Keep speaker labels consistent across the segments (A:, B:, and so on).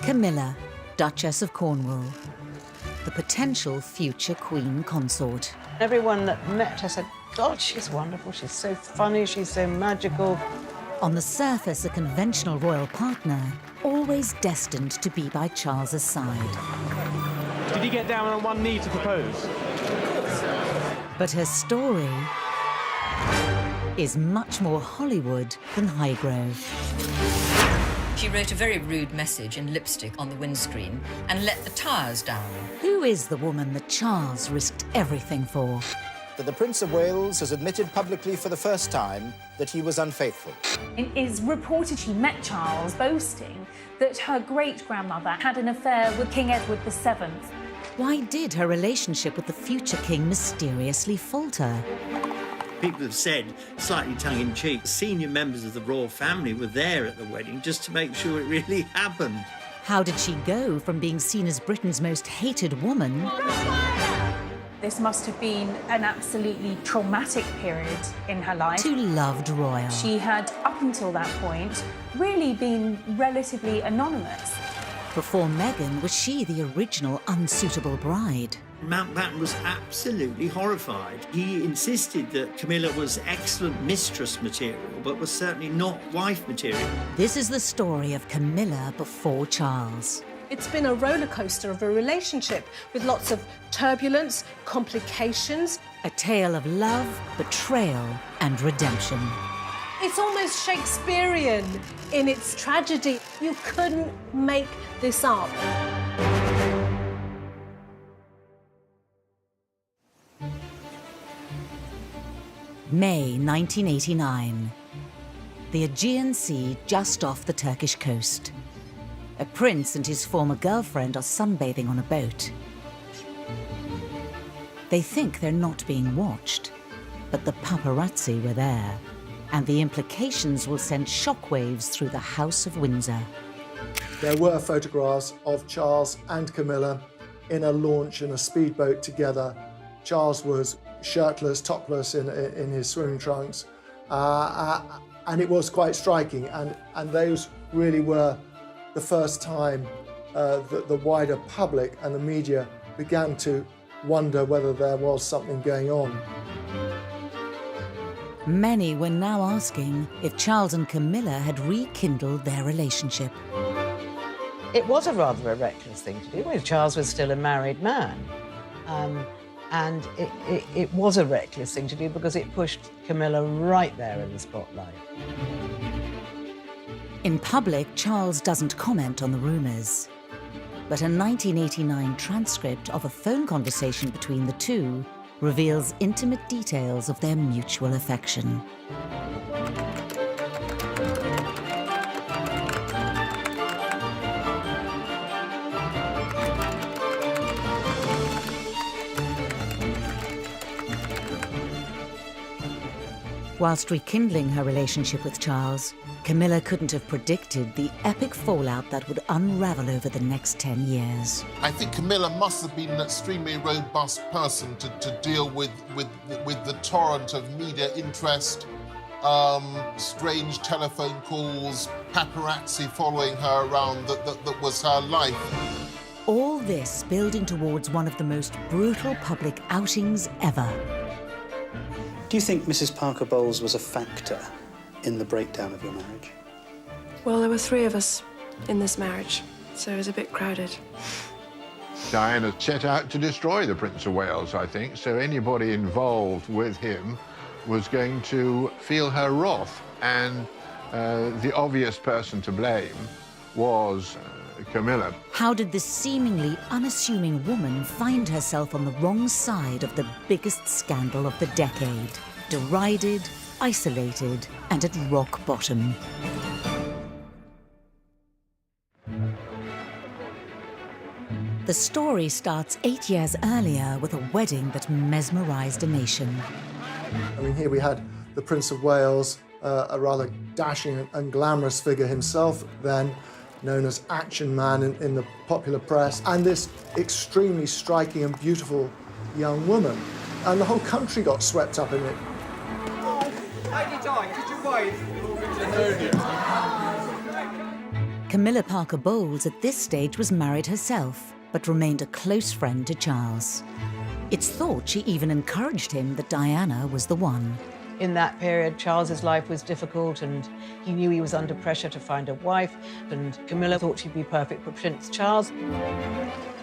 A: Camilla, Duchess of Cornwall, the potential future Queen Consort.
B: Everyone that met her said, God, she's wonderful, she's so funny, she's so magical.
A: On the surface, a conventional royal partner, always destined to be by Charles's side.
C: Did he get down on one knee to propose?
A: But her story is much more Hollywood than Highgrove.
D: She wrote a very rude message in lipstick on the windscreen and let the tires down.
A: Who is the woman that Charles risked everything for?
E: That the Prince of Wales has admitted publicly for the first time that he was unfaithful.
F: It is reported she met Charles boasting that her great-grandmother had an affair with King Edward VII.
A: Why did her relationship with the future king mysteriously falter?
G: People have said, slightly tongue-in-cheek, senior members of the royal family were there at the wedding just to make sure it really happened.
A: How did she go from being seen as Britain's most hated woman
F: This must have been an absolutely traumatic period in her life.
A: to loved royal?
F: She had, up until that point, really been relatively anonymous.
A: Before Meghan, was she the original unsuitable bride?
G: Mountbatten was absolutely horrified. He insisted that Camilla was excellent mistress material, but was certainly not wife material.
A: This is the story of Camilla before Charles.
H: It's been a roller coaster of a relationship with lots of turbulence, complications.
A: A tale of love, betrayal, and redemption.
H: It's almost Shakespearean in its tragedy. You couldn't make this up.
A: May 1989. The Aegean Sea just off the Turkish coast. A prince and his former girlfriend are sunbathing on a boat. They think they're not being watched, but the paparazzi were there, and the implications will send shockwaves through the House of Windsor.
I: There were photographs of Charles and Camilla in a launch in a speedboat together. Charles was shirtless, topless in his swimming trunks, and it was quite striking, and those really were the first time that the wider public and the media began to wonder whether there was something going on.
A: Many were now asking if Charles and Camilla had rekindled their relationship.
B: It was a rather reckless thing to do when Charles was still a married man. And it was a reckless thing to do because it pushed Camilla right there in the spotlight.
A: In public, Charles doesn't comment on the rumours. But a 1989 transcript of a phone conversation between the two reveals intimate details of their mutual affection. Whilst rekindling her relationship with Charles, Camilla couldn't have predicted the epic fallout that would unravel over the next 10 years.
J: I think Camilla must have been an extremely robust person to deal with the torrent of media interest, strange telephone calls, paparazzi following her around that was her life.
A: All this building towards one of the most brutal public outings ever.
K: Do you think Mrs. Parker Bowles was a factor in the breakdown of your marriage?
L: Well, there were 3 of us in this marriage, so it was a bit crowded.
M: Diana set out to destroy the Prince of Wales, I think, so anybody involved with him was going to feel her wrath, and the obvious person to blame was Camilla.
A: How did this seemingly unassuming woman find herself on the wrong side of the biggest scandal of the decade? Derided, isolated, and at rock bottom. The story starts 8 years earlier with a wedding that mesmerised a nation.
I: I mean, here we had the Prince of Wales, a rather dashing and glamorous figure himself then, known as Action Man in the popular press, and this extremely striking and beautiful young woman. And the whole country got swept up in it.
C: Lady Di, did you wave?
A: Camilla Parker Bowles at this stage was married herself, but remained a close friend to Charles. It's thought she even encouraged him that Diana was the one.
B: In that period, Charles's life was difficult and he knew he was under pressure to find a wife, and Camilla thought she'd be perfect for Prince Charles.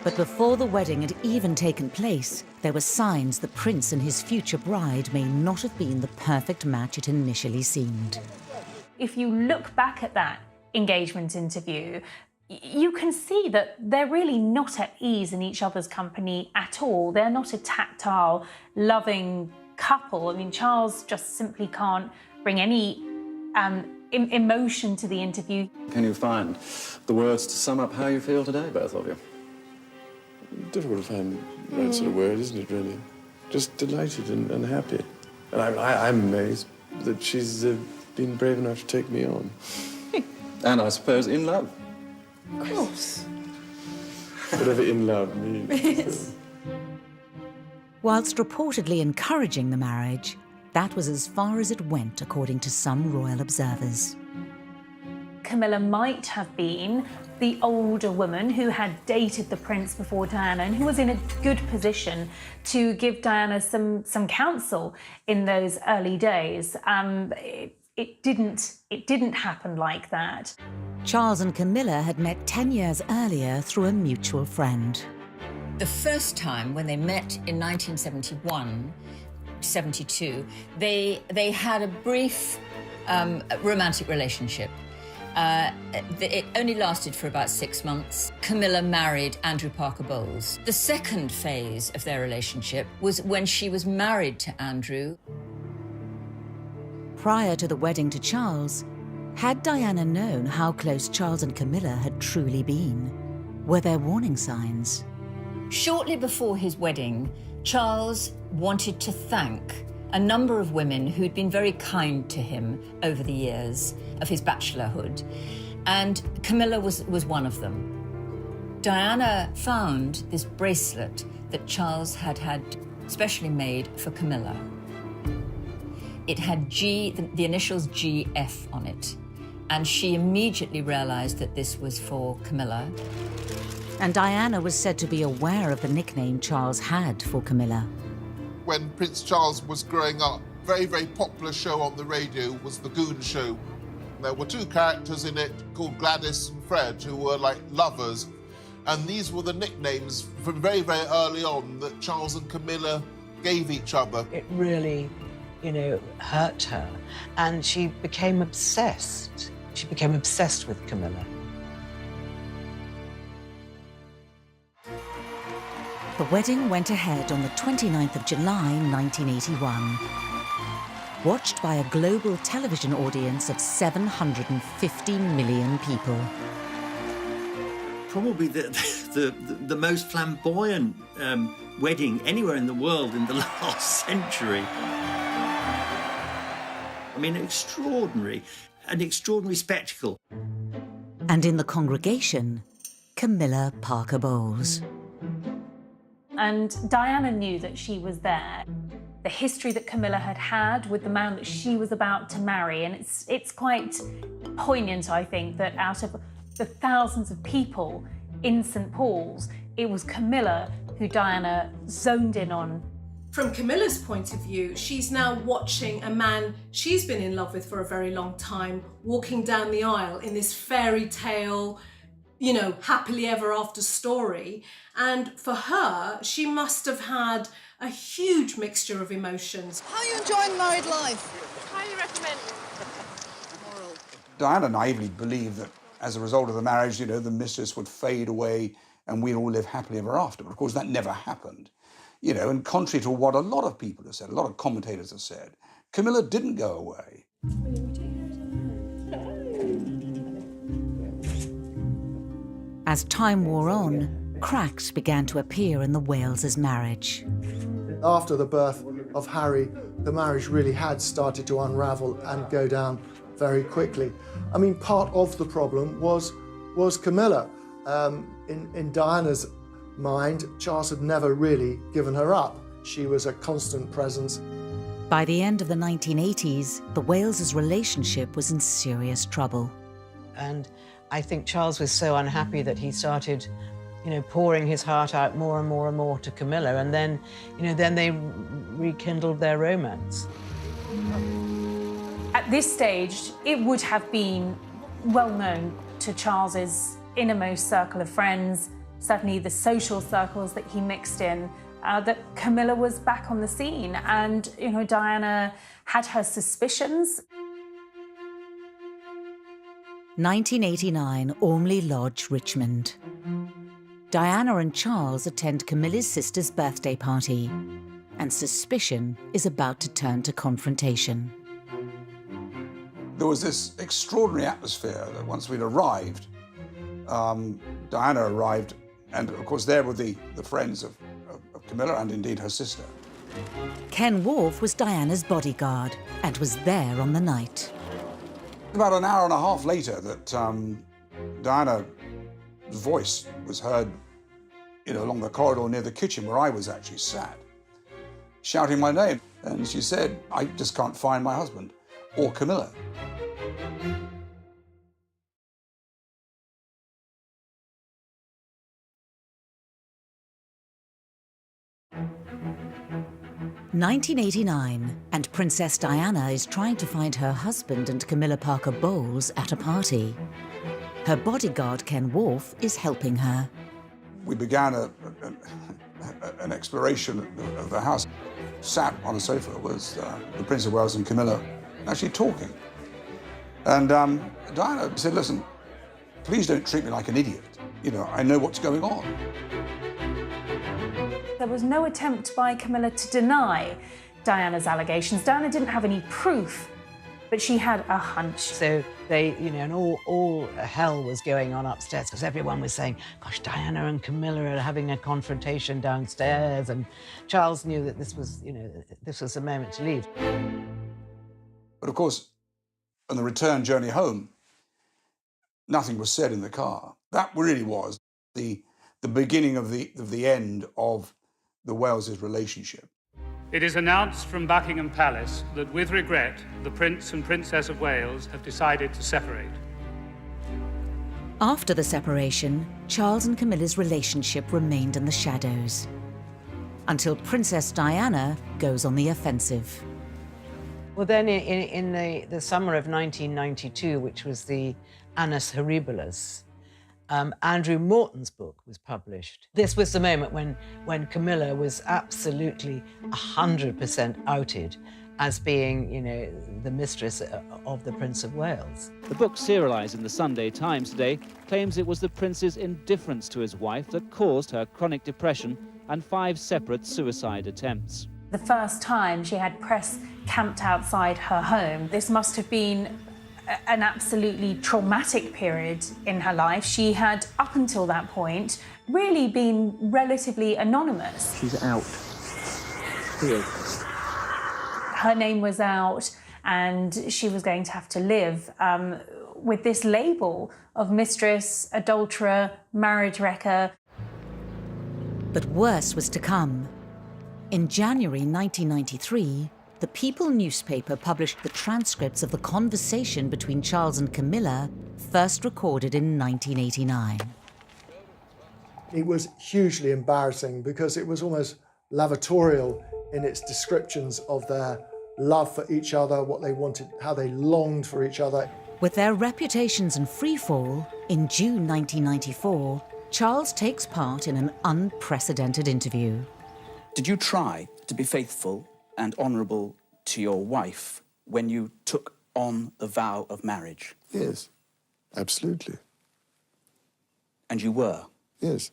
A: But before the wedding had even taken place, there were signs the prince and his future bride may not have been the perfect match it initially seemed.
F: If you look back at that engagement interview, you can see that they're really not at ease in each other's company at all. They're not a tactile, loving couple. I mean, Charles just simply can't bring any emotion to the interview.
N: Can you find the words to sum up how you feel today, both of you?
O: Difficult to find the right sort of word, isn't it, really? Just delighted and happy. And I'm amazed that she's been brave enough to take me on.
N: And I suppose in love.
L: Of course.
O: Whatever in love means.
A: Whilst reportedly encouraging the marriage, that was as far as it went, according to some royal observers.
F: Camilla might have been the older woman who had dated the prince before Diana and who was in a good position to give Diana some counsel in those early days. It didn't happen like that.
A: Charles and Camilla had met 10 years earlier through a mutual friend.
D: The first time when they met in 1972, they had a brief romantic relationship. It only lasted for about 6 months. Camilla married Andrew Parker Bowles. The second phase of their relationship was when she was married to Andrew.
A: Prior to the wedding to Charles, had Diana known how close Charles and Camilla had truly been? Were there warning signs?
D: Shortly before his wedding, Charles wanted to thank a number of women who'd been very kind to him over the years of his bachelorhood, and Camilla was one of them. Diana found this bracelet that Charles had specially made for Camilla. It had the initials GF on it, and she immediately realized that this was for Camilla.
A: And Diana was said to be aware of the nickname Charles had for Camilla.
J: When Prince Charles was growing up, very, very popular show on the radio was The Goon Show. There were two characters in it called Gladys and Fred, who were like lovers. And these were the nicknames from very, very early on that Charles and Camilla gave each other.
B: It really, hurt her. And she became obsessed. She became obsessed with Camilla.
A: The wedding went ahead on the 29th of July, 1981. Watched by a global television audience of 750 million people.
G: Probably the most flamboyant wedding anywhere in the world in the last century. I mean, an extraordinary spectacle.
A: And in the congregation, Camilla Parker Bowles.
F: And Diana knew that she was there. The history that Camilla had with the man that she was about to marry, and it's quite poignant, I think, that out of the thousands of people in St. Paul's, it was Camilla who Diana zoned in on.
H: From Camilla's point of view, she's now watching a man she's been in love with for a very long time walking down the aisle in this fairy tale, happily ever after story. And for her, she must have had a huge mixture of emotions.
P: How are you enjoying married life?
L: Highly recommend.
Q: Diana naively believed that as a result of the marriage, the mistress would fade away and we'd all live happily ever after. But of course, that never happened. And contrary to what a lot of people have said, a lot of commentators have said, Camilla didn't go away.
A: As time wore on, cracks began to appear in the Wales's marriage.
I: After the birth of Harry, the marriage really had started to unravel and go down very quickly. I mean, part of the problem was Camilla. In Diana's mind, Charles had never really given her up. She was a constant presence.
A: By the end of the 1980s, the Wales's relationship was in serious trouble.
B: And I think Charles was so unhappy that he started, pouring his heart out more and more and more to Camilla, and then, then they rekindled their romance.
F: At this stage, it would have been well known to Charles's innermost circle of friends, certainly the social circles that he mixed in, that Camilla was back on the scene. And, Diana had her suspicions.
A: 1989, Ormley Lodge, Richmond. Diana and Charles attend Camilla's sister's birthday party, and suspicion is about to turn to confrontation.
Q: There was this extraordinary atmosphere that once we'd arrived, Diana arrived, and of course there were the friends of Camilla and indeed her sister.
A: Ken Worf was Diana's bodyguard and was there on the night.
Q: About an hour and a half later that Diana's voice was heard along the corridor near the kitchen where I was actually sat, shouting my name. And she said, "I just can't find my husband or Camilla."
A: (1989), and Princess Diana is trying to find her husband and Camilla Parker Bowles at a party. Her bodyguard, Ken Worf, is helping her.
Q: We began an exploration of the house. Sat on a sofa was the Prince of Wales and Camilla actually talking. And Diana said, "Listen, please don't treat me like an idiot. I know what's going on."
F: There was no attempt by Camilla to deny Diana's allegations. Diana didn't have any proof, but she had a hunch.
B: So they, and all hell was going on upstairs because everyone was saying, "Gosh, Diana and Camilla are having a confrontation downstairs," and Charles knew that this was, this was the moment to leave.
Q: But of course, on the return journey home, nothing was said in the car. That really was the beginning of the end of the Wales' relationship.
R: It is announced from Buckingham Palace that, with regret, the Prince and Princess of Wales have decided to separate.
A: After the separation, Charles and Camilla's relationship remained in the shadows, until Princess Diana goes on the offensive.
B: Well, then in the summer of 1992, which was the Annus Horribilis, Andrew Morton's book was published. This was the moment when Camilla was absolutely 100% outed as being, the mistress of the Prince of Wales.
S: The book, serialised in the Sunday Times today, claims it was the prince's indifference to his wife that caused her chronic depression and 5 separate suicide attempts.
F: The first time she had press camped outside her home, this must have been an absolutely traumatic period in her life. She had, up until that point, really been relatively anonymous.
C: She's out. Here.
F: Her name was out, and she was going to have to live with this label of mistress, adulterer, marriage wrecker.
A: But worse was to come. In January 1993, the People newspaper published the transcripts of the conversation between Charles and Camilla, first recorded in 1989.
I: It was hugely embarrassing because it was almost lavatorial in its descriptions of their love for each other, what they wanted, how they longed for each other.
A: With their reputations in freefall, in June 1994, Charles takes part in an unprecedented interview.
T: Did you try to be faithful and honourable to your wife when you took on the vow of marriage?
O: Yes, absolutely.
T: And you were?
O: Yes.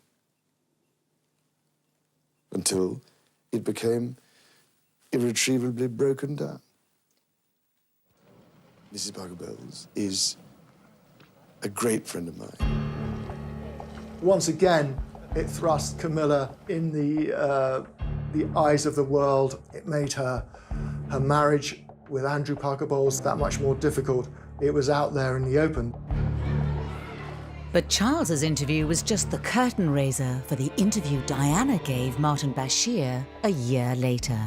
O: Until it became irretrievably broken down. Mrs. Parker Bowles is a great friend of mine.
I: Once again, it thrust Camilla in the eyes of the world. It made her marriage with Andrew Parker Bowles that much more difficult. It was out there in the open.
A: But Charles's interview was just the curtain raiser for the interview Diana gave Martin Bashir a year later.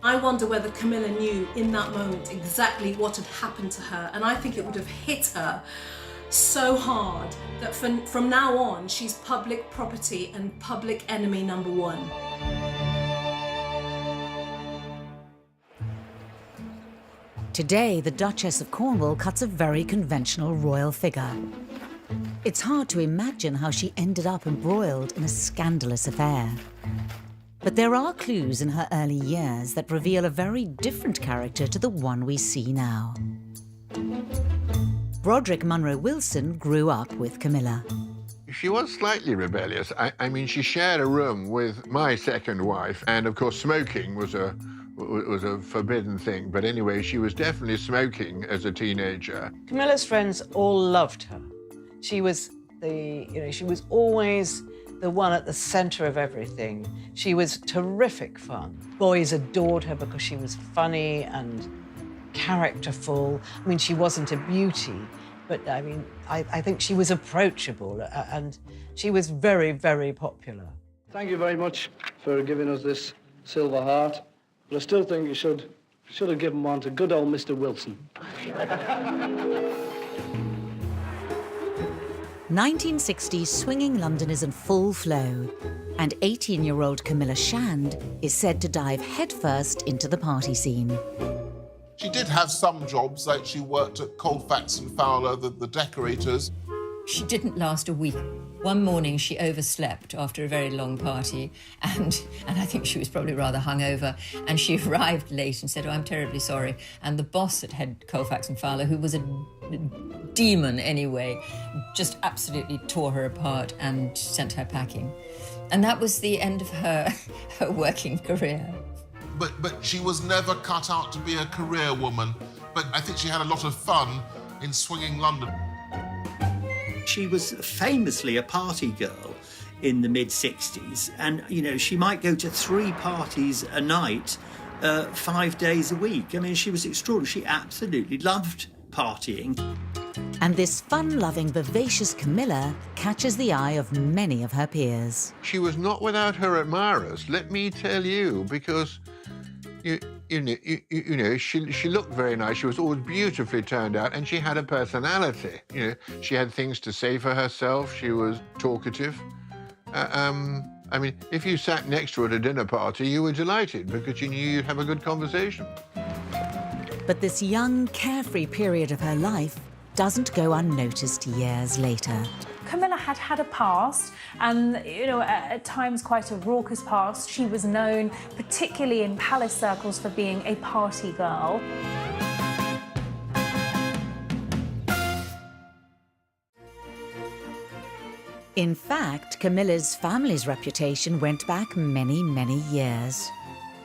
H: I wonder whether Camilla knew in that moment exactly what had happened to her, and I think it would have hit her so hard that from now on, she's public property and public enemy number one.
A: Today, the Duchess of Cornwall cuts a very conventional royal figure. It's hard to imagine how she ended up embroiled in a scandalous affair. But there are clues in her early years that reveal a very different character to the one we see now. Broderick Munro Wilson grew up with Camilla.
M: She was slightly rebellious. I mean, she shared a room with my second wife, and of course smoking was a forbidden thing. But anyway, she was definitely smoking as a teenager.
B: Camilla's friends all loved her. She was she was always the one at the center of everything. She was terrific fun. Boys adored her because she was funny and characterful. I mean, she wasn't a beauty, but I mean, I think she was approachable and she was very, very popular.
C: Thank you very much for giving us this Silver Heart, but I still think you should have given one to good old Mr. Wilson.
A: 1960s swinging London is in full flow, and 18-year-old Camilla Shand is said to dive headfirst into the party scene.
J: She did have some jobs, like she worked at Colfax and Fowler, the decorators.
D: She didn't last a week. One morning she overslept after a very long party, and I think she was probably rather hungover, and she arrived late and said, "Oh, I'm terribly sorry." And the boss at head Colfax and Fowler, who was a demon anyway, just absolutely tore her apart and sent her packing. And that was the end of her working career.
J: But she was never cut out to be a career woman. But I think she had a lot of fun in swinging London.
G: She was famously a party girl in the mid-60s, and, you know, she might go to 3 parties a night, 5 days a week. I mean, she was extraordinary. She absolutely loved partying.
A: And this fun-loving, vivacious Camilla catches the eye of many of her peers.
M: She was not without her admirers, let me tell you, because she looked very nice. She was always beautifully turned out, and she had a personality. You know, she had things to say for herself. She was talkative. I mean, if you sat next to her at a dinner party, you were delighted because you knew you'd have a good conversation.
A: But this young, carefree period of her life doesn't go unnoticed years later.
F: Camilla had had a past, and, you know, at times quite a raucous past. She was known, particularly in palace circles, for being a party girl.
A: In fact, Camilla's family's reputation went back many, many years.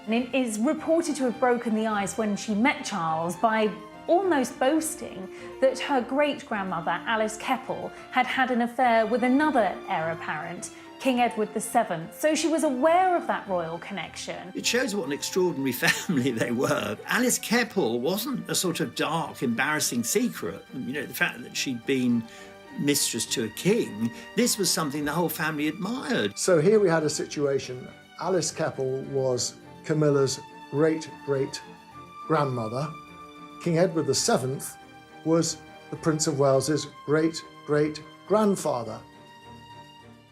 F: And it is reported to have broken the ice when she met Charles by almost boasting that her great-grandmother, Alice Keppel, had had an affair with another heir apparent, King Edward VII. So she was aware of that royal connection.
G: It shows what an extraordinary family they were. Alice Keppel wasn't a sort of dark, embarrassing secret. You know, the fact that she'd been mistress to a king, this was something the whole family admired.
I: So here we had a situation. Alice Keppel was Camilla's great-great-grandmother. King Edward VII was the Prince of Wales's great-great-grandfather.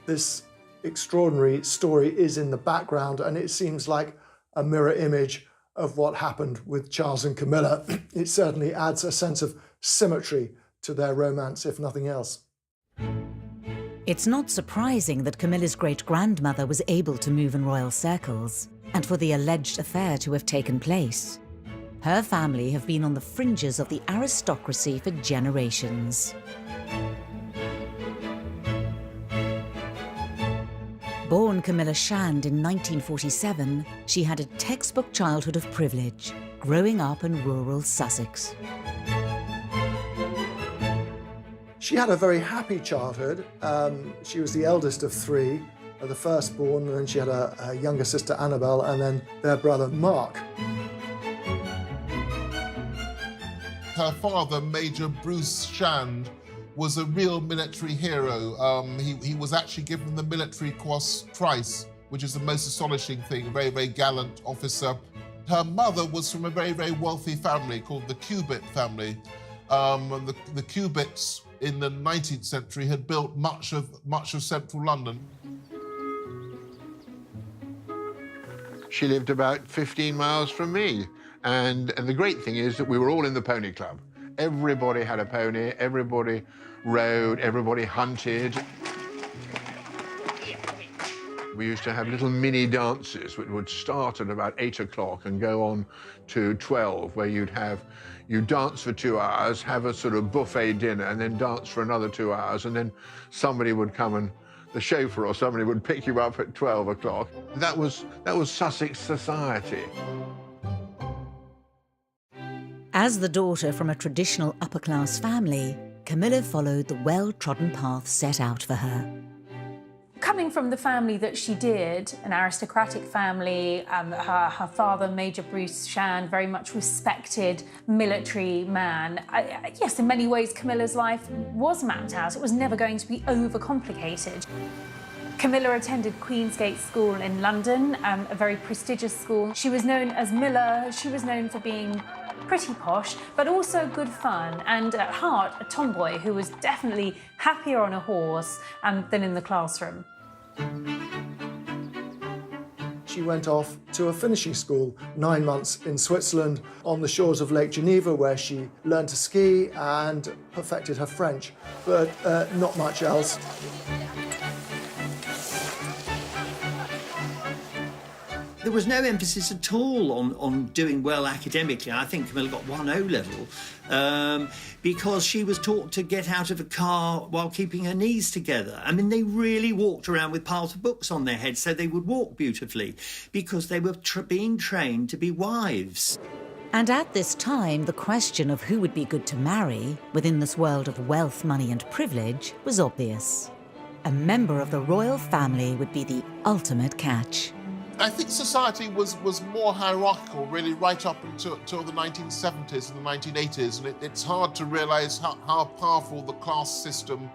I: This extraordinary story is in the background, and it seems like a mirror image of what happened with Charles and Camilla. It certainly adds a sense of symmetry to their romance, if nothing else.
A: It's not surprising that Camilla's great-grandmother was able to move in royal circles, and for the alleged affair to have taken place. Her family have been on the fringes of the aristocracy for generations. Born Camilla Shand in 1947, she had a textbook childhood of privilege, growing up in rural Sussex.
I: She had a very happy childhood. She was the eldest of 3, the firstborn, and then she had a younger sister, Annabelle, and then their brother, Mark.
J: Her father, Major Bruce Shand, was a real military hero. He was actually given the Military Cross twice, which is the most astonishing thing, a very, very gallant officer. Her mother was from a very, very wealthy family called the Cubitt family. The Cubitts in the 19th century had built much of central London.
M: She lived about 15 miles from me. And the great thing is that we were all in the pony club. Everybody had a pony, everybody rode, everybody hunted. We used to have little mini dances which would start at about 8 o'clock and go on to 12, where you'd dance for 2 hours, have a sort of buffet dinner, and then dance for another 2 hours, and then somebody would come and the chauffeur or somebody would pick you up at 12 o'clock. That was Sussex society.
A: As the daughter from a traditional upper-class family, Camilla followed the well-trodden path set out for her.
F: Coming from the family that she did, an aristocratic family, her father, Major Bruce Shand, very much respected military man. Yes, in many ways, Camilla's life was mapped out. It was never going to be overcomplicated. Camilla attended Queensgate School in London, a very prestigious school. She was known as Miller. She was known for being pretty posh, but also good fun, and at heart, a tomboy who was definitely happier on a horse than in the classroom.
I: She went off to a finishing school, 9 months in Switzerland, on the shores of Lake Geneva, where she learned to ski and perfected her French, but not much else.
G: There was no emphasis at all on doing well academically. I think Camilla got 1 O-level because she was taught to get out of a car while keeping her knees together. I mean, they really walked around with piles of books on their heads so they would walk beautifully because they were being trained to be wives.
A: And at this time, the question of who would be good to marry within this world of wealth, money and privilege was obvious. A member of the royal family would be the ultimate catch.
J: I think society was more hierarchical, really, right up until the 1970s and the 1980s, and it's hard to realise how powerful the class system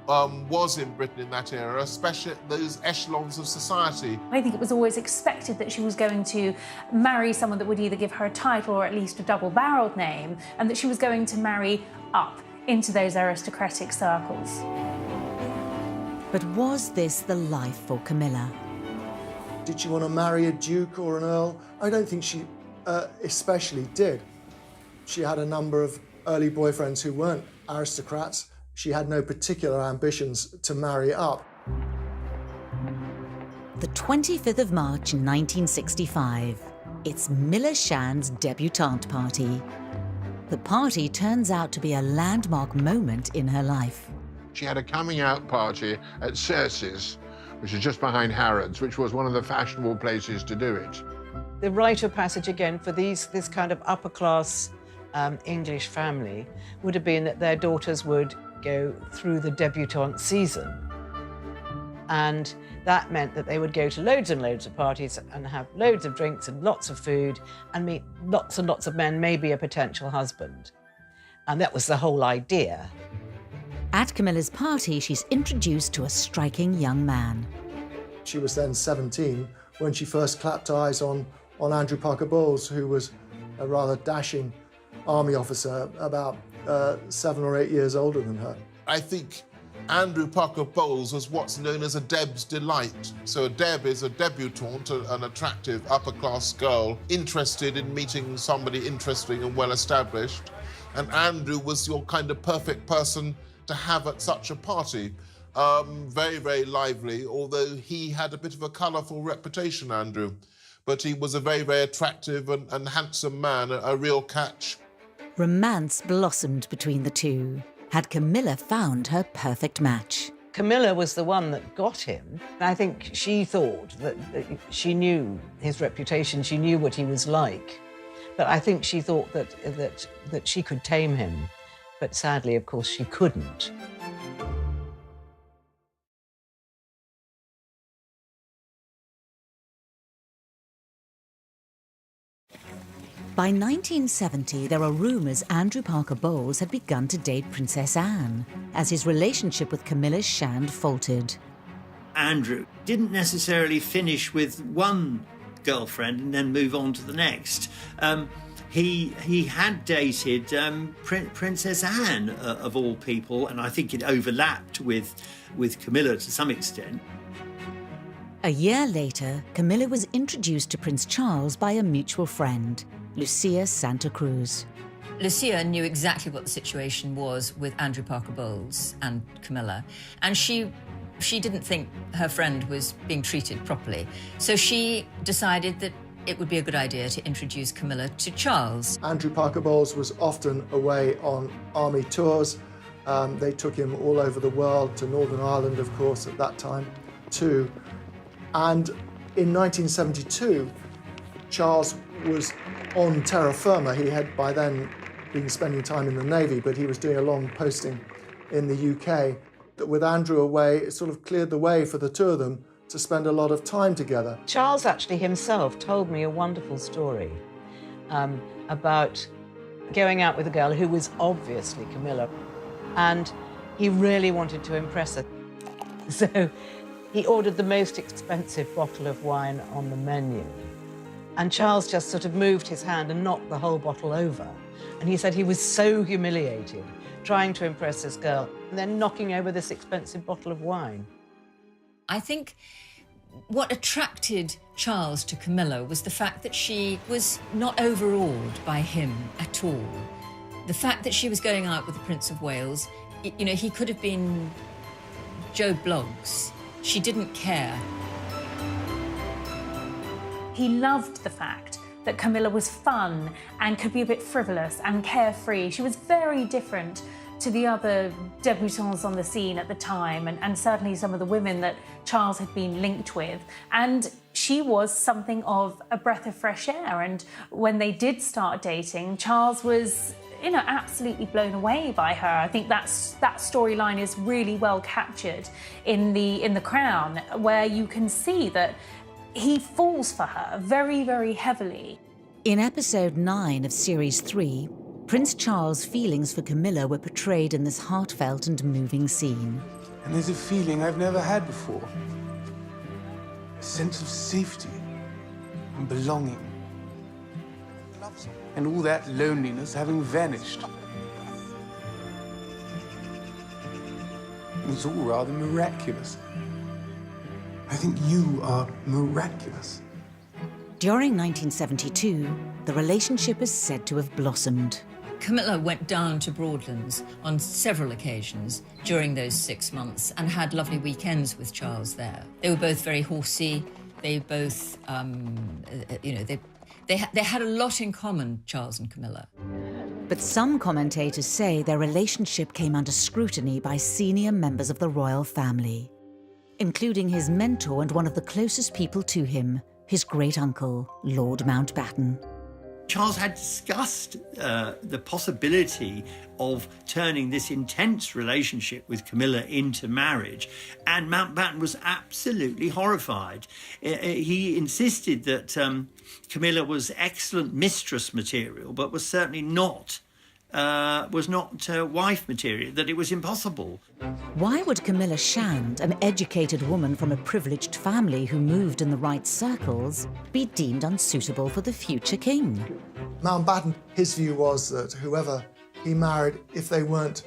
J: was in Britain in that era, especially at those echelons of society.
F: I think it was always expected that she was going to marry someone that would either give her a title or at least a double-barreled name, and that she was going to marry up into those aristocratic circles.
A: But was this the life for Camilla?
I: Did she want to marry a duke or an earl? I don't think she especially did. She had a number of early boyfriends who weren't aristocrats. She had no particular ambitions to marry up.
A: The 25th of March 1965. It's Miller Shand's debutante party. The party turns out to be a landmark moment in her life.
M: She had a coming out party at Cersei's, which is just behind Harrods, which was one of the fashionable places to do it.
B: The rite of passage, again, for this kind of upper-class English family would have been that their daughters would go through the debutante season. And that meant that they would go to loads and loads of parties and have loads of drinks and lots of food and meet lots and lots of men, maybe a potential husband. And that was the whole idea.
A: At Camilla's party, she's introduced to a striking young man.
I: She was then 17 when she first clapped eyes on Andrew Parker Bowles, who was a rather dashing army officer, about 7 or 8 years older than her.
J: I think Andrew Parker Bowles was what's known as a Deb's delight. So a Deb is a debutante, an attractive upper-class girl interested in meeting somebody interesting and well-established. And Andrew was your kind of perfect person to have at such a party. Very, very lively, although he had a bit of a colourful reputation, Andrew. But he was a very, very attractive and handsome man, a real catch.
A: Romance blossomed between the two. Had Camilla found her perfect match?
B: Camilla was the one that got him. I think she thought that she knew his reputation, she knew what he was like. But I think she thought that she could tame him. But sadly, of course, she couldn't.
A: By 1970, there are rumours Andrew Parker Bowles had begun to date Princess Anne, as his relationship with Camilla Shand faltered.
G: Andrew didn't necessarily finish with one girlfriend and then move on to the next. he had dated Princess Anne, of all people, and I think it overlapped with Camilla to some extent.
A: A year later, Camilla was introduced to Prince Charles by a mutual friend, Lucia Santa Cruz.
D: Lucia knew exactly what the situation was with Andrew Parker Bowles and Camilla, and she didn't think her friend was being treated properly. So she decided that it would be a good idea to introduce Camilla to Charles.
I: Andrew Parker Bowles was often away on army tours. They took him all over the world, to Northern Ireland, of course, at that time, too. And in 1972, Charles was on terra firma. He had by then been spending time in the Navy, but he was doing a long posting in the UK. That with Andrew away, it sort of cleared the way for the two of them to spend a lot of time together.
B: Charles actually himself told me a wonderful story about going out with a girl who was obviously Camilla, and he really wanted to impress her. So he ordered the most expensive bottle of wine on the menu. And Charles just sort of moved his hand and knocked the whole bottle over. And he said he was so humiliated trying to impress this girl and then knocking over this expensive bottle of wine.
D: I think what attracted Charles to Camilla was the fact that she was not overawed by him at all. The fact that she was going out with the Prince of Wales, you know, he could have been Joe Bloggs. She didn't care.
F: He loved the fact that Camilla was fun and could be a bit frivolous and carefree. She was very different to the other debutantes on the scene at the time, and certainly some of the women that Charles had been linked with. And she was something of a breath of fresh air. And when they did start dating, Charles was, you know, absolutely blown away by her. I think that storyline is really well captured in the Crown, where you can see that he falls for her very, very heavily.
A: In episode 9 of series 3, Prince Charles' feelings for Camilla were portrayed in this heartfelt and moving scene.
O: And there's a feeling I've never had before. A sense of safety and belonging. And all that loneliness having vanished. It was all rather miraculous. I think you are miraculous.
A: During 1972, the relationship is said to have blossomed.
D: Camilla went down to Broadlands on several occasions during those 6 months and had lovely weekends with Charles there. They were both very horsey. They both, you know, they had a lot in common, Charles and Camilla.
A: But some commentators say their relationship came under scrutiny by senior members of the royal family, including his mentor and one of the closest people to him, his great-uncle, Lord Mountbatten.
G: Charles had discussed the possibility of turning this intense relationship with Camilla into marriage, and Mountbatten was absolutely horrified. He insisted that Camilla was excellent mistress material, but was certainly not wife material, that it was impossible.
A: Why would Camilla Shand, an educated woman from a privileged family who moved in the right circles, be deemed unsuitable for the future king?
I: Mountbatten, his view was that whoever he married, if they weren't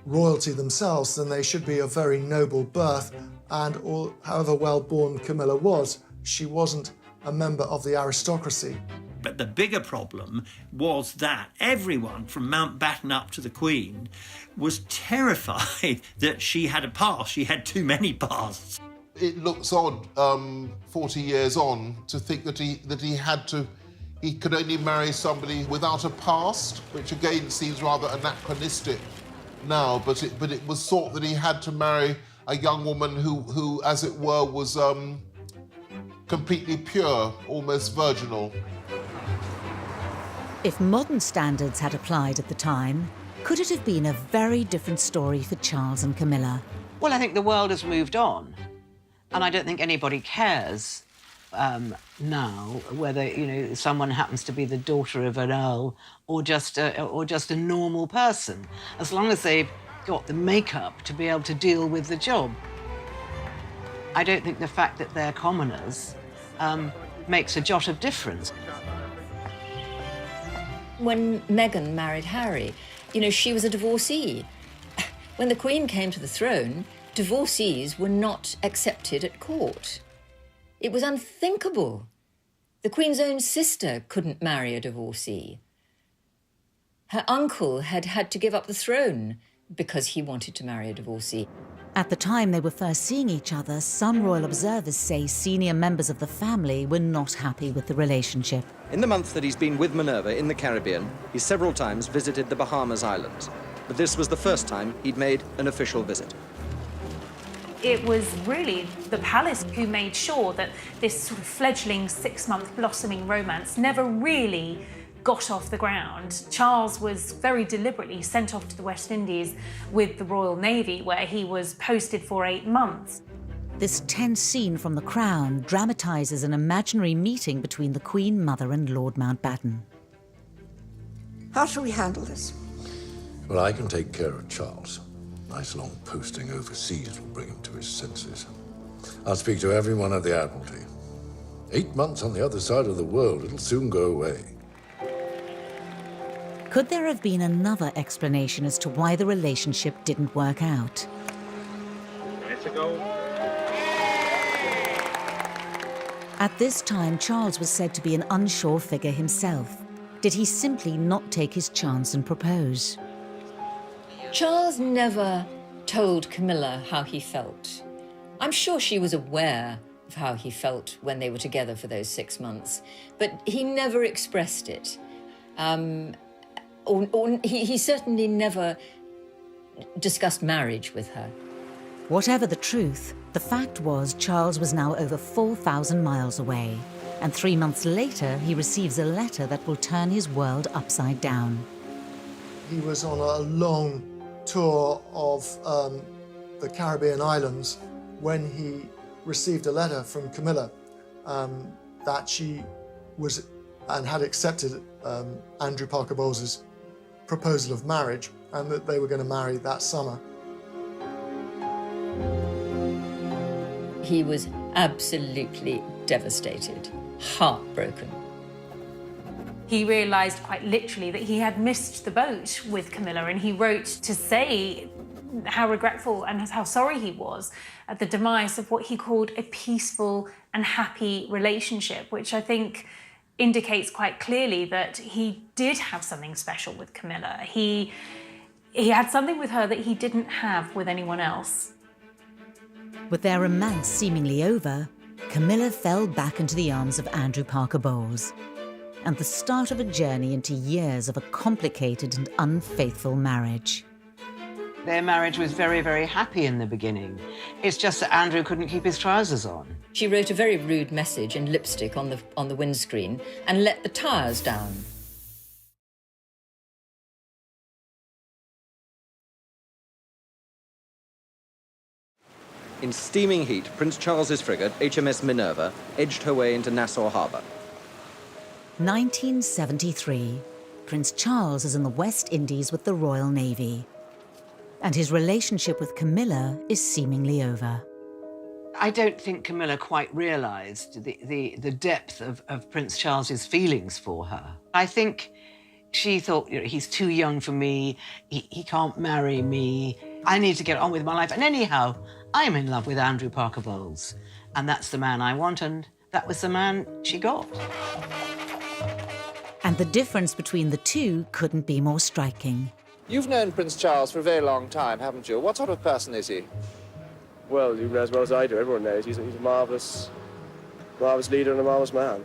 I: royalty themselves, then they should be of very noble birth, and however well-born Camilla was, she wasn't a member of the aristocracy.
G: But the bigger problem was that everyone, from Mountbatten up to the Queen, was terrified that she had a past. She had too many pasts.
J: It looks odd, 40 years on, to think that he could only marry somebody without a past, which again seems rather anachronistic now. But it was thought that he had to marry a young woman who, as it were, was completely pure, almost virginal.
A: If modern standards had applied at the time, could it have been a very different story for Charles and Camilla?
B: Well, I think the world has moved on, and I don't think anybody cares now whether, you know, someone happens to be the daughter of an earl or just a normal person, as long as they've got the makeup to be able to deal with the job. I don't think the fact that they're commoners makes a jot of difference.
D: When Meghan married Harry, you know, she was a divorcee. When the Queen came to the throne, divorcees were not accepted at court. It was unthinkable. The Queen's own sister couldn't marry a divorcee. Her uncle had had to give up the throne because he wanted to marry a divorcee.
A: At the time they were first seeing each other, some royal observers say senior members of the family were not happy with the relationship.
U: In the month that he's been with Minerva in the Caribbean, he several times visited the Bahamas Islands. But this was the first time he'd made an official visit.
F: It was really the palace who made sure that this sort of fledgling 6-month blossoming romance never really got off the ground. Charles was very deliberately sent off to the West Indies with the Royal Navy, where he was posted for 8 months.
A: This tense scene from The Crown dramatises an imaginary meeting between the Queen Mother and Lord Mountbatten.
V: How shall we handle this?
W: Well, I can take care of Charles. Nice long posting overseas will bring him to his senses. I'll speak to everyone at the Admiralty. 8 months on the other side of the world, it'll soon go away.
A: Could there have been another explanation as to why the relationship didn't work out? At this time, Charles was said to be an unsure figure himself. Did he simply not take his chance and propose?
D: Charles never told Camilla how he felt. I'm sure she was aware of how he felt when they were together for those 6 months, but he never expressed it. He certainly never discussed marriage with her.
A: Whatever the truth, the fact was Charles was now over 4,000 miles away, and 3 months later he receives a letter that will turn his world upside down.
I: He was on a long tour of the Caribbean islands when he received a letter from Camilla that she was and had accepted Andrew Parker Bowles's proposal of marriage, and that they were going to marry that summer.
D: He was absolutely devastated, heartbroken.
F: He realised quite literally that he had missed the boat with Camilla, and he wrote to say how regretful and how sorry he was at the demise of what he called a peaceful and happy relationship, which I think indicates quite clearly that he did have something special with Camilla. He had something with her that he didn't have with anyone else.
A: With their romance seemingly over, Camilla fell back into the arms of Andrew Parker Bowles, and the start of a journey into years of a complicated and unfaithful marriage.
B: Their marriage was very, very happy in the beginning. It's just that Andrew couldn't keep his trousers on.
D: She wrote a very rude message in lipstick on the windscreen and let the tyres down.
U: In steaming heat, Prince Charles's frigate, HMS Minerva, edged her way into Nassau Harbour.
A: 1973. Prince Charles is in the West Indies with the Royal Navy, and his relationship with Camilla is seemingly over.
B: I don't think Camilla quite realised the depth of Prince Charles's feelings for her. I think she thought, you know, he's too young for me, he can't marry me, I need to get on with my life. And anyhow, I'm in love with Andrew Parker Bowles, and that's the man I want, and that was the man she got.
A: And the difference between the two couldn't be more striking.
E: You've known Prince Charles for a very long time, haven't you? What sort of person is he?
C: Well, you know as well as I do. Everyone knows he's a marvellous leader and a marvellous man.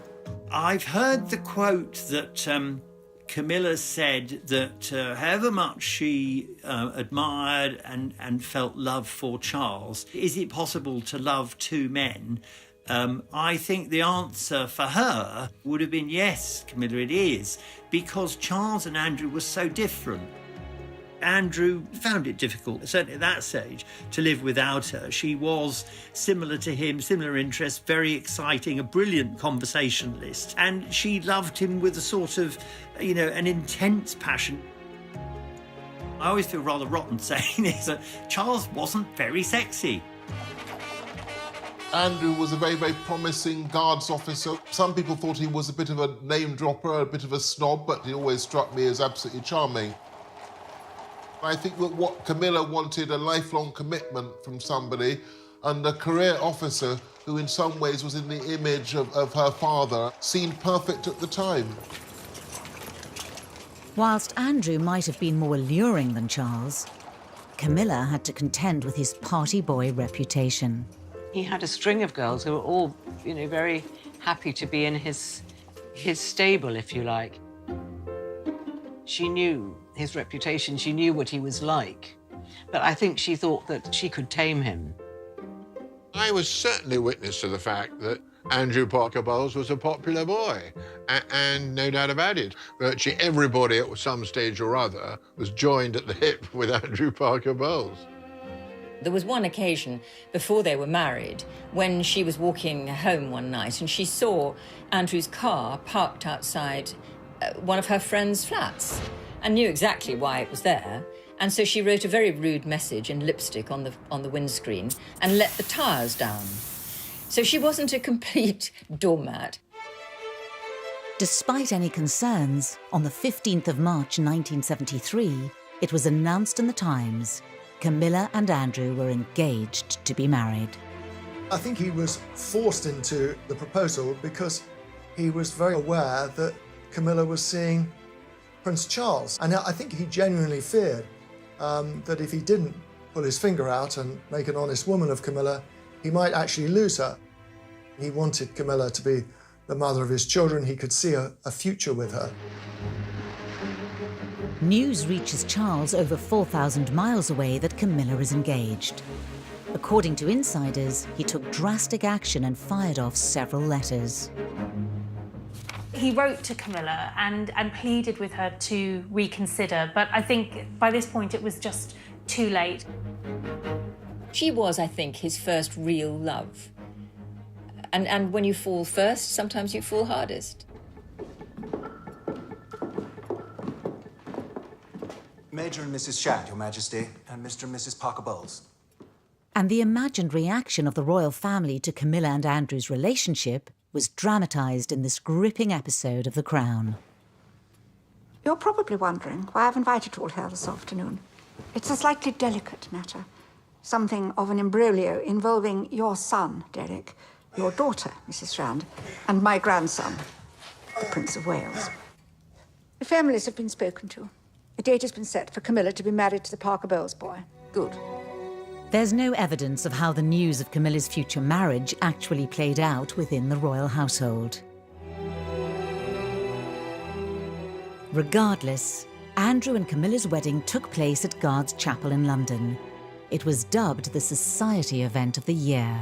G: I've heard the quote that Camilla said that however much she admired and felt love for Charles, is it possible to love two men? I think the answer for her would have been yes, Camilla, it is, because Charles and Andrew were so different. Andrew found it difficult, certainly at that stage, to live without her. She was similar to him, similar interests, very exciting, a brilliant conversationalist. And she loved him with a sort of, you know, an intense passion. I always feel rather rotten saying this, that Charles wasn't very sexy.
J: Andrew was a very, very promising guards officer. Some people thought he was a bit of a name dropper, a bit of a snob, but he always struck me as absolutely charming. I think that what Camilla wanted, a lifelong commitment from somebody, and a career officer who in some ways was in the image of her father, seemed perfect at the time.
A: Whilst Andrew might have been more alluring than Charles, Camilla had to contend with his party boy reputation.
B: He had a string of girls who were all, you know, very happy to be in his stable, if you like. She knew his reputation, she knew what he was like, but I think she thought that she could tame him.
M: I was certainly witness to the fact that Andrew Parker Bowles was a popular boy, and no doubt about it. Virtually everybody at some stage or other was joined at the hip with Andrew Parker Bowles.
D: There was one occasion before they were married when she was walking home one night and she saw Andrew's car parked outside one of her friend's flats and knew exactly why it was there. And so she wrote a very rude message in lipstick on the windscreen and let the tyres down. So she wasn't a complete doormat.
A: Despite any concerns, on the 15th of March 1973, it was announced in the Times Camilla and Andrew were engaged to be married.
I: I think he was forced into the proposal because he was very aware that Camilla was seeing Prince Charles. And I think he genuinely feared that if he didn't pull his finger out and make an honest woman of Camilla, he might actually lose her. He wanted Camilla to be the mother of his children. He could see a future with her.
A: News reaches Charles over 4,000 miles away that Camilla is engaged. According to insiders, he took drastic action and fired off several letters.
F: He wrote to Camilla and pleaded with her to reconsider, but I think by this point it was just too late.
D: She was, I think, his first real love. And when you fall first, sometimes you fall hardest.
K: Major and Mrs. Shand, Your Majesty, and Mr. and Mrs. Parker Bowles.
A: And the imagined reaction of the royal family to Camilla and Andrew's relationship was dramatised in this gripping episode of The Crown.
V: You're probably wondering why I've invited you all here this afternoon. It's a slightly delicate matter. Something of an imbroglio involving your son, Derek, your daughter, Mrs. Shand, and my grandson, the Prince of Wales. The families have been spoken to. A date has been set for Camilla to be married to the Parker Bowles boy. Good.
A: There's no evidence of how the news of Camilla's future marriage actually played out within the royal household. Regardless, Andrew and Camilla's wedding took place at Guards Chapel in London. It was dubbed the Society Event of the Year.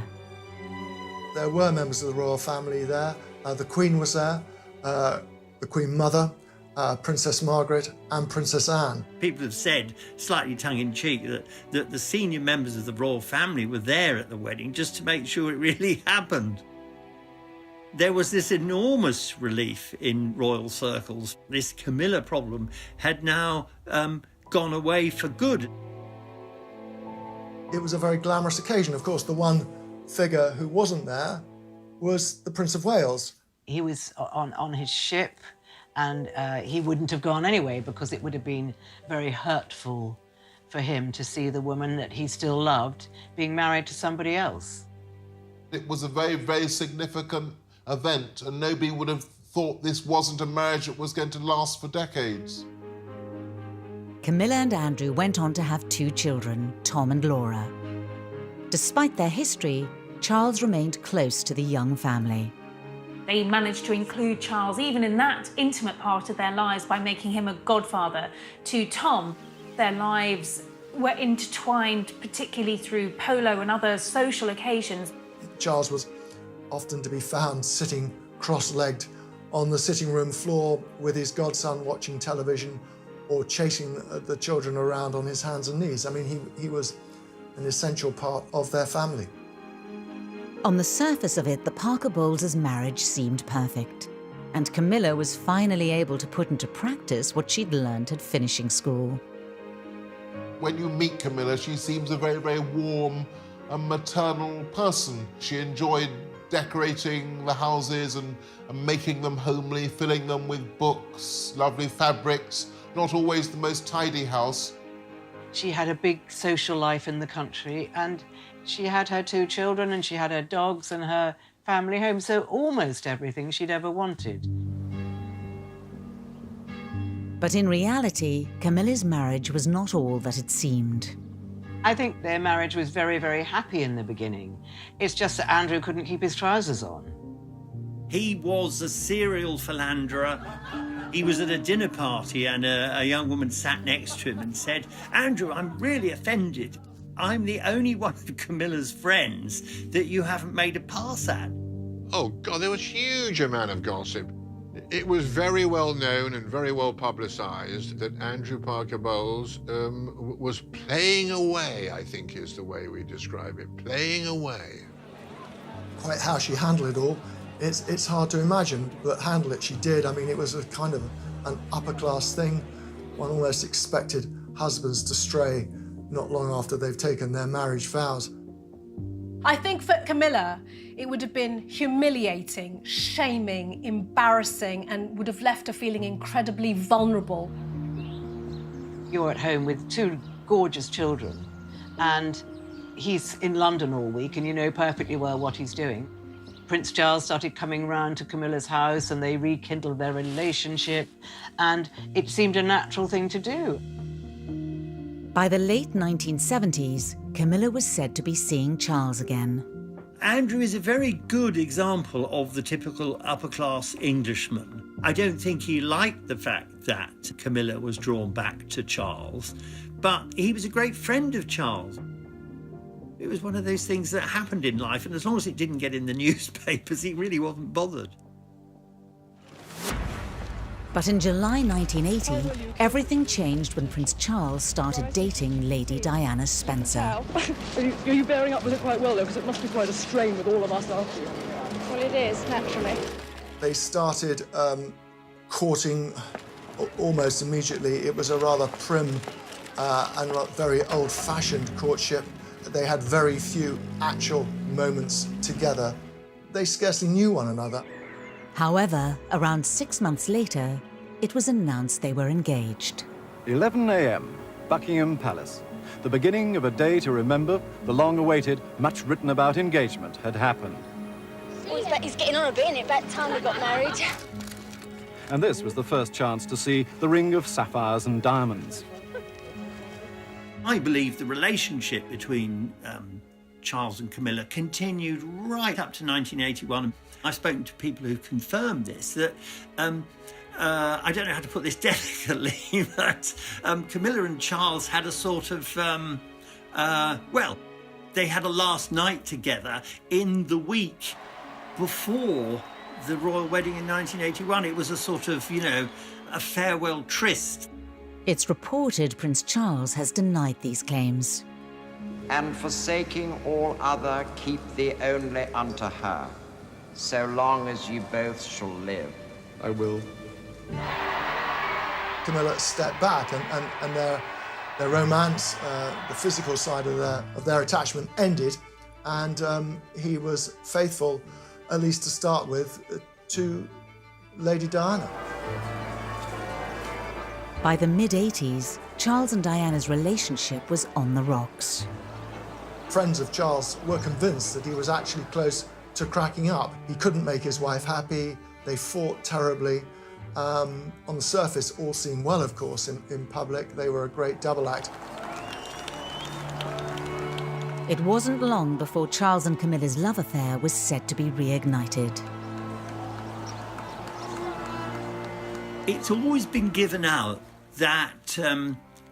I: There were members of the royal family there. The Queen was there, the Queen Mother, Princess Margaret and Princess Anne.
G: People have said, slightly tongue-in-cheek, that the senior members of the royal family were there at the wedding just to make sure it really happened. There was this enormous relief in royal circles. This Camilla problem had now gone away for good.
I: It was a very glamorous occasion. Of course, the one figure who wasn't there was the Prince of Wales.
B: He was on his ship, and he wouldn't have gone anyway because it would have been very hurtful for him to see the woman that he still loved being married to somebody else.
J: It was a very, very significant event, and nobody would have thought this wasn't a marriage that was going to last for decades.
A: Camilla and Andrew went on to have 2 children, Tom and Laura. Despite their history, Charles remained close to the young family.
F: They managed to include Charles even in that intimate part of their lives by making him a godfather to Tom. Their lives were intertwined, particularly through polo and other social occasions.
I: Charles was often to be found sitting cross-legged on the sitting room floor with his godson watching television or chasing the children around on his hands and knees. I mean, he was an essential part of their family.
A: On the surface of it, the Parker Bowles' marriage seemed perfect, and Camilla was finally able to put into practice what she'd learned at finishing school.
J: When you meet Camilla, she seems a very, very warm, a maternal person. She enjoyed decorating the houses and making them homely, filling them with books, lovely fabrics, not always the most tidy house.
B: She had a big social life in the country, and she had her 2 children, and she had her dogs and her family home, so almost everything she'd ever wanted.
A: But in reality, Camilla's marriage was not all that it seemed.
B: I think their marriage was very, very happy in the beginning. It's just that Andrew couldn't keep his trousers on.
G: He was a serial philanderer. He was at a dinner party and a young woman sat next to him and said, "Andrew, I'm really offended. I'm the only one of Camilla's friends that you haven't made a pass at."
M: Oh, God, there was a huge amount of gossip. It was very well known and very well publicised that Andrew Parker Bowles was playing away, I think is the way we describe it, playing away.
I: Quite how she handled it all, it's hard to imagine, but handle it she did. I mean, it was a kind of an upper-class thing. One almost expected husbands to stray not long after they've taken their marriage vows.
H: I think for Camilla, it would have been humiliating, shaming, embarrassing, and would have left her feeling incredibly vulnerable.
B: You're at home with 2 gorgeous children, and he's in London all week, and you know perfectly well what he's doing. Prince Charles started coming round to Camilla's house, and they rekindled their relationship, and it seemed a natural thing to do.
A: By the late 1970s, Camilla was said to be seeing Charles again.
G: Andrew is a very good example of the typical upper-class Englishman. I don't think he liked the fact that Camilla was drawn back to Charles, but he was a great friend of Charles. It was one of those things that happened in life, and as long as it didn't get in the newspapers, he really wasn't bothered.
A: But in July 1980, everything changed when Prince Charles started dating Lady Diana Spencer.
L: Are you bearing up with it quite well, though? Because it must be quite a strain with all of us after you.
N: Well, it is, naturally.
I: They started courting almost immediately. It was a rather prim and very old-fashioned courtship. They had very few actual moments together. They scarcely knew one another.
A: However, around 6 months later, it was announced they were engaged.
P: 11 a.m., Buckingham Palace. The beginning of a day to remember. The long-awaited, much written about engagement had happened.
N: Well, he's getting on a bit, isn't it? About time we got married.
P: And this was the first chance to see the ring of sapphires and diamonds.
G: I believe the relationship between Charles and Camilla continued right up to 1981. I've spoken to people who confirmed this, that I don't know how to put this delicately, but Camilla and Charles had a sort of, they had a last night together in the week before the royal wedding in 1981. It was a sort of, a farewell tryst.
A: It's reported Prince Charles has denied these claims.
X: And forsaking all other, keep thee only unto her, so long as you both shall live.
P: I will.
I: Camilla stepped back, and their romance, the physical side of their attachment ended, and he was faithful, at least to start with, to Lady Diana.
A: By the mid-80s, Charles and Diana's relationship was on the rocks.
I: Friends of Charles were convinced that he was actually close to cracking up. He couldn't make his wife happy. They fought terribly. On the surface, all seemed well, of course. In public, they were a great double act.
A: It wasn't long before Charles and Camilla's love affair was said to be reignited.
G: It's always been given out that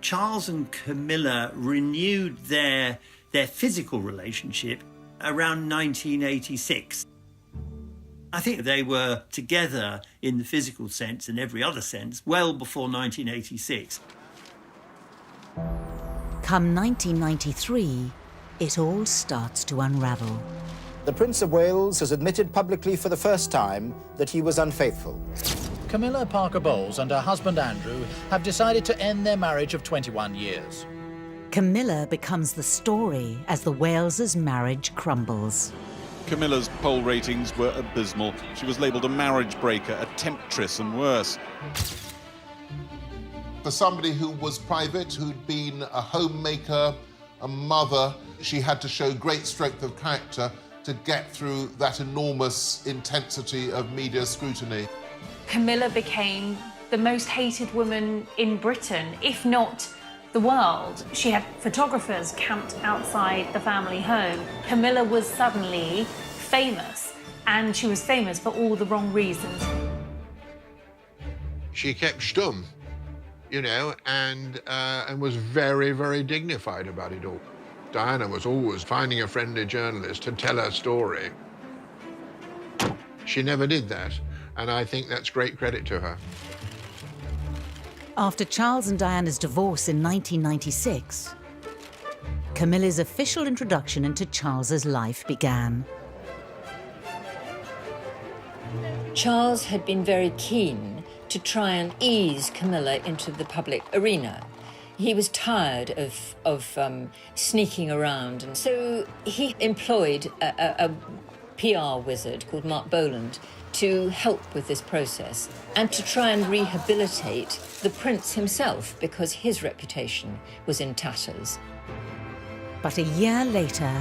G: Charles and Camilla renewed their physical relationship around 1986. I think they were together in the physical sense and every other sense well before 1986.
A: Come 1993, it all starts to unravel.
E: The Prince of Wales has admitted publicly for the first time that he was unfaithful.
Y: Camilla Parker Bowles and her husband Andrew have decided to end their marriage of 21 years.
A: Camilla becomes the story as the Wales's marriage crumbles.
Q: Camilla's poll ratings were abysmal. She was labelled a marriage breaker, a temptress and worse.
J: For somebody who was private, who'd been a homemaker, a mother, she had to show great strength of character to get through that enormous intensity of media scrutiny.
F: Camilla became the most hated woman in Britain, if not the world. She had photographers camped outside the family home. Camilla was suddenly famous, and she was famous for all the wrong reasons.
M: She kept stum, you know, and was very, very dignified about it all. Diana was always finding a friendly journalist to tell her story. She never did that, and I think that's great credit to her.
A: After Charles and Diana's divorce in 1996, Camilla's official introduction into Charles's life began.
D: Charles had been very keen to try and ease Camilla into the public arena. He was tired of sneaking around, and so he employed a PR wizard called Mark Boland to help with this process and to try and rehabilitate the prince himself, because his reputation was in tatters.
A: But a year later,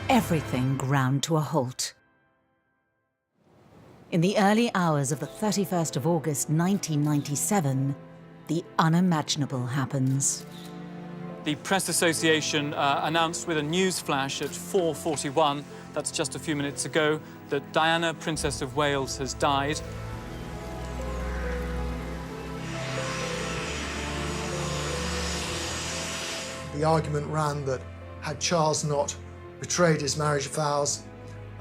A: everything ground to a halt. In the early hours of the 31st of August 1997, the unimaginable happens.
R: The Press Association announced with a news flash at 4:41, that's just a few minutes ago, that Diana, Princess of Wales, has died.
I: The argument ran that had Charles not betrayed his marriage vows,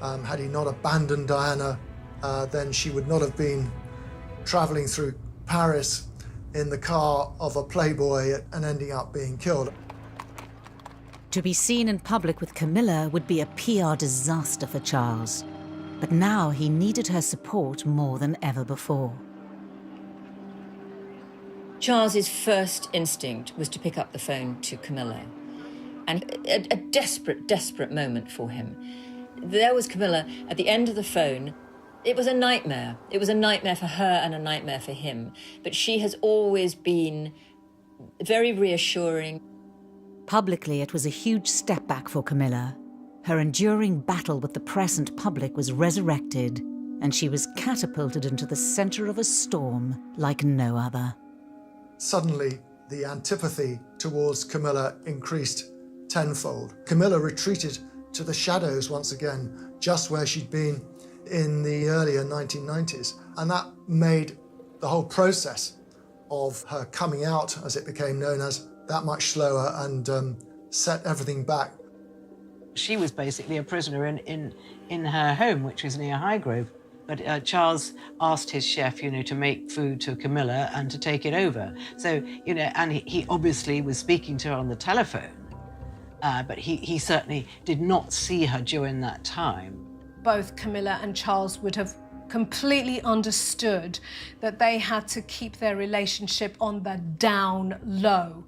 I: had he not abandoned Diana, then she would not have been travelling through Paris in the car of a playboy and ending up being killed.
A: To be seen in public with Camilla would be a PR disaster for Charles. But now he needed her support more than ever before.
D: Charles's first instinct was to pick up the phone to Camilla. And a desperate, desperate moment for him. There was Camilla at the end of the phone. It was a nightmare. It was a nightmare for her and a nightmare for him. But she has always been very reassuring.
A: Publicly, it was a huge step back for Camilla. Her enduring battle with the press and public was resurrected, and she was catapulted into the centre of a storm like no other.
I: Suddenly, the antipathy towards Camilla increased tenfold. Camilla retreated to the shadows once again, just where she'd been in the earlier 1990s. And that made the whole process of her coming out, as it became known as, that much slower and set everything back.
B: She was basically a prisoner in her home, which was near Highgrove. But Charles asked his chef, to make food to Camilla and to take it over. So, and he obviously was speaking to her on the telephone, but he certainly did not see her during that time.
H: Both Camilla and Charles would have completely understood that they had to keep their relationship on the down low.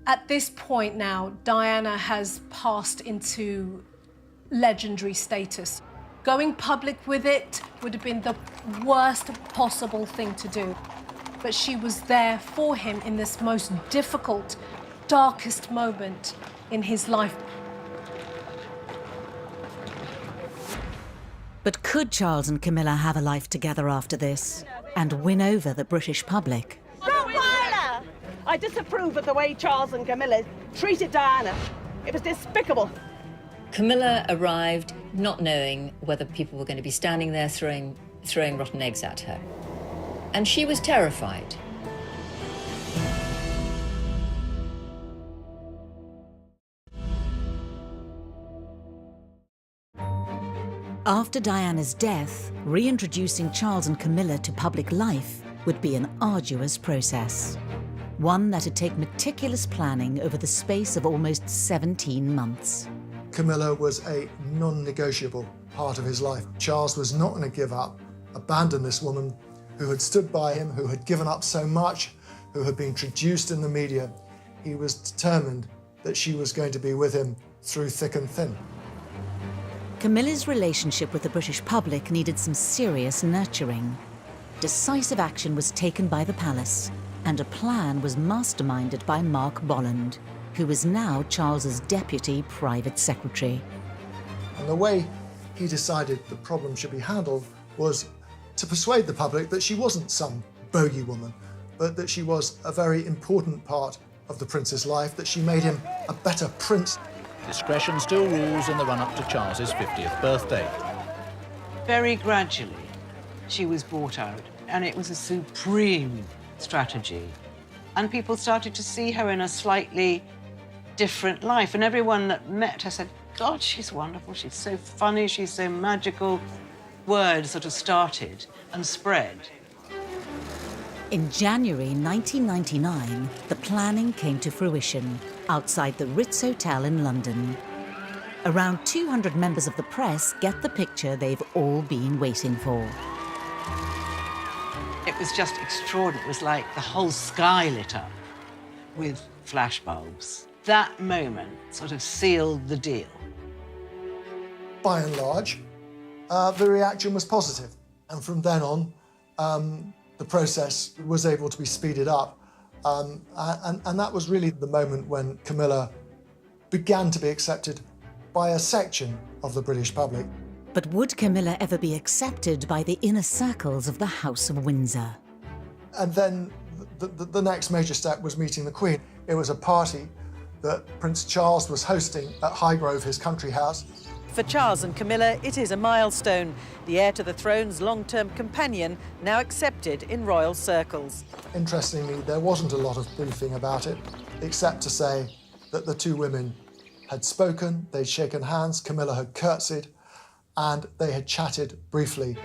H: At this point now, Diana has passed into legendary status. Going public with it would have been the worst possible thing to do. But she was there for him in this most difficult, darkest moment in his life.
A: But could Charles and Camilla have a life together after this and win over the British public?
L: Rottweiler! I disapprove of the way Charles and Camilla treated Diana. It was despicable.
D: Camilla arrived not knowing whether people were going to be standing there throwing rotten eggs at her. And she was terrified.
A: After Diana's death, reintroducing Charles and Camilla to public life would be an arduous process. One that'd take meticulous planning over the space of almost 17 months.
I: Camilla was a non-negotiable part of his life. Charles was not going to give up, abandon this woman who had stood by him, who had given up so much, who had been traduced in the media. He was determined that she was going to be with him through thick and thin.
A: Camilla's relationship with the British public needed some serious nurturing. Decisive action was taken by the palace, and a plan was masterminded by Mark Bolland, who was now Charles's deputy private secretary.
I: And the way he decided the problem should be handled was to persuade the public that she wasn't some bogey woman, but that she was a very important part of the prince's life, that she made him a better prince.
O: Discretion still rules in the run-up to Charles's 50th birthday.
B: Very gradually, she was brought out, and it was a supreme strategy. And people started to see her in a slightly different life, and everyone that met her said, God, she's wonderful, she's so funny, she's so magical. Word sort of started and spread.
A: In January 1999, the planning came to fruition outside the Ritz Hotel in London. Around 200 members of the press get the picture they've all been waiting for.
B: It was just extraordinary. It was like the whole sky lit up with flashbulbs. That moment sort of sealed the deal.
I: By and large, the reaction was positive. And from then on, the process was able to be speeded up. And that was really the moment when Camilla began to be accepted by a section of the British public.
A: But would Camilla ever be accepted by the inner circles of the House of Windsor?
I: And then the next major step was meeting the Queen. It was a party that Prince Charles was hosting at Highgrove, his country house.
S: For Charles and Camilla, it is a milestone. The heir to the throne's long-term companion, now accepted in royal circles.
I: Interestingly, there wasn't a lot of briefing about it, except to say that the two women had spoken, they'd shaken hands, Camilla had curtsied, and they had chatted briefly.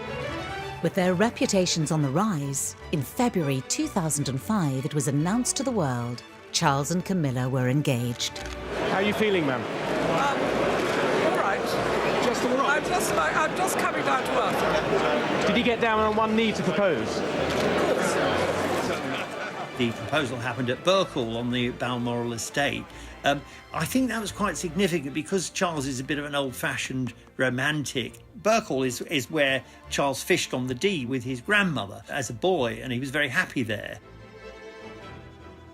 A: With their reputations on the rise, in February 2005, it was announced to the world Charles and Camilla were engaged.
T: How are you feeling, ma'am?
W: All right.
T: Just all right?
W: I'm just coming down to earth.
T: Did you get down on one knee to propose?
G: The proposal happened at Burkle on the Balmoral estate. I think that was quite significant because Charles is a bit of an old-fashioned romantic. Burkle is where Charles fished on the Dee with his grandmother as a boy, and he was very happy there.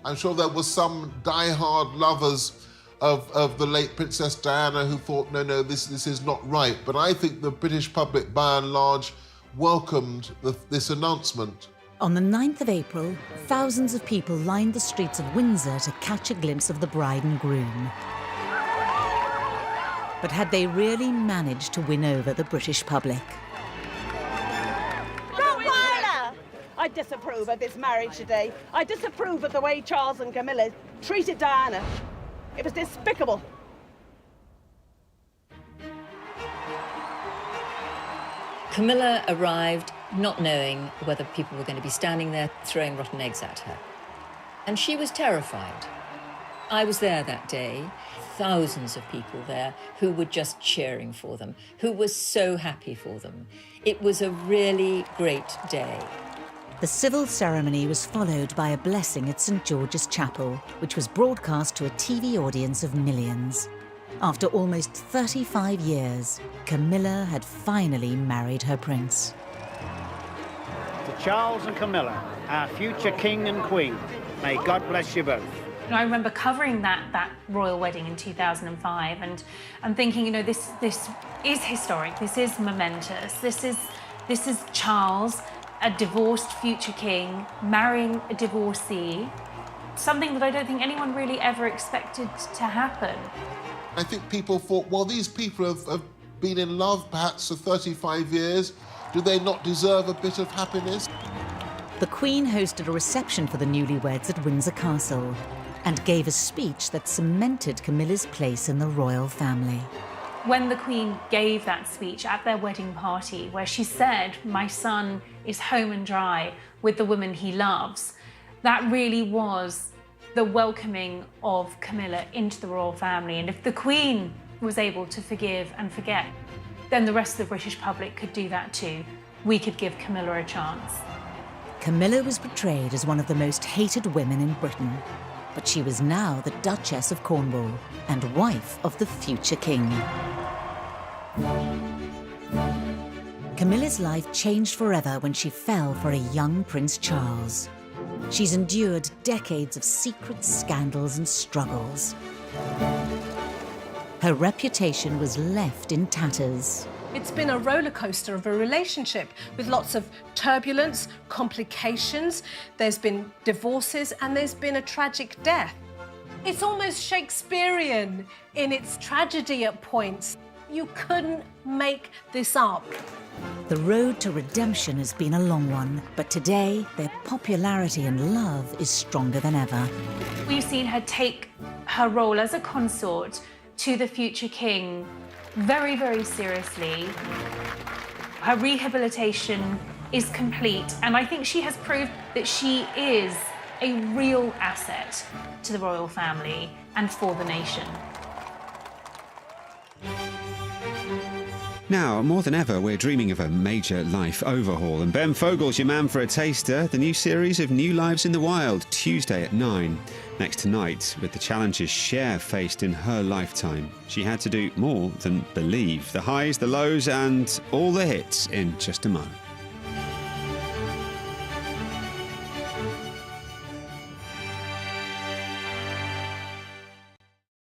J: I'm sure there were some die-hard lovers of the late Princess Diana who thought, no, this is not right. But I think the British public, by and large, welcomed this announcement.
A: On the 9th of April, thousands of people lined the streets of Windsor to catch a glimpse of the bride and groom. But had they really managed to win over the British public?
L: I disapprove of this marriage today. I disapprove of the way Charles and Camilla treated Diana. It was despicable.
D: Camilla arrived not knowing whether people were going to be standing there throwing rotten eggs at her. And she was terrified. I was there that day, thousands of people there who were just cheering for them, who were so happy for them. It was a really great day.
A: The civil ceremony was followed by a blessing at St. George's Chapel, which was broadcast to a TV audience of millions. After almost 35 years, Camilla had finally married her prince.
T: To Charles and Camilla, our future king and queen, may God bless you both.
F: I remember covering that royal wedding in 2005 and thinking, this is historic, this is momentous, this is Charles, a divorced future king, marrying a divorcee, something that I don't think anyone really ever expected to happen.
J: I think people thought, well, these people have been in love perhaps for 35 years. Do they not deserve a bit of happiness?
A: The Queen hosted a reception for the newlyweds at Windsor Castle and gave a speech that cemented Camilla's place in the royal family.
F: When the Queen gave that speech at their wedding party, where she said, "My son is home and dry with the woman he loves," that really was the welcoming of Camilla into the royal family. And if the Queen was able to forgive and forget, then the rest of the British public could do that too. We could give Camilla a chance.
A: Camilla was portrayed as one of the most hated women in Britain. but she was now the Duchess of Cornwall and wife of the future king. Camilla's life changed forever when she fell for a young Prince Charles. She's endured decades of secret scandals and struggles. Her reputation was left in tatters.
H: It's been a roller coaster of a relationship with lots of turbulence, complications. There's been divorces and there's been a tragic death. It's almost Shakespearean in its tragedy at points. You couldn't make this up.
A: The road to redemption has been a long one, but today their popularity and love is stronger than ever.
F: We've seen her take her role as a consort to the future king very, very seriously. Her rehabilitation is complete, and I think she has proved that she is a real asset to the royal family and for the nation.
C: Now, more than ever, we're dreaming of a major life overhaul, and Ben Fogle's your man for a taster. The new series of New Lives in the Wild, Tuesday at 9. Next tonight, with the challenges Cher faced in her lifetime, she had to do more than believe. The highs, the lows, and all the hits in just a moment.